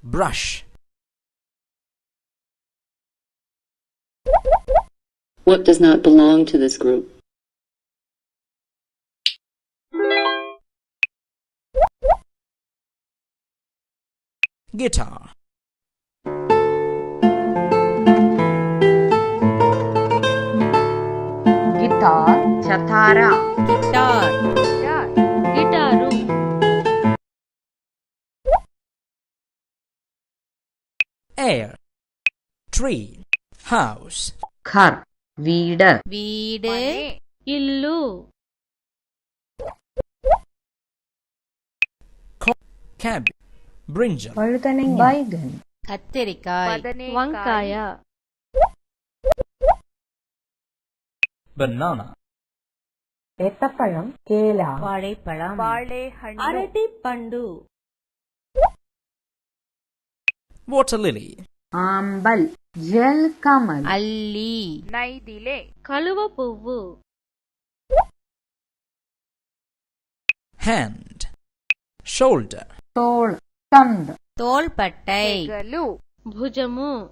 brush. What does not belong to this group? Guitar. Guitar, chatara. Guitar. Gitaru. Air. Tree. House. Ghar, veedu. Veedu. Illu. Cabbage. Brinjal. Baigan. Katterikai. Vankaya. Banana. Ettapalam, kela. Vaazhaipalam. Arati pandu. Water lily. Ambal, jal kamal. Alli. Naidile. Kaluva puvu. Hand. Shoulder. Tol, kand. Tolpattai. Bhujamu.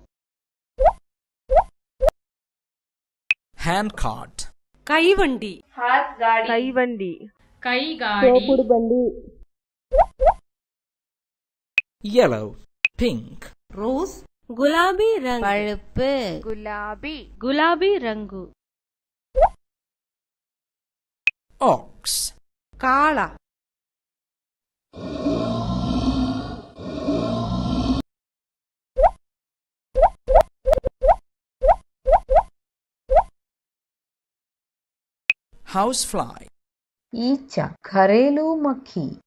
Hand cart. Kaivandi. Kaivandi. Kaigadi. Yellow. Pink. Rose. Gulabi rangu. Paluppu. Gulabi rangu. Ox. Kala. Housefly. Icha, gharelu makhi.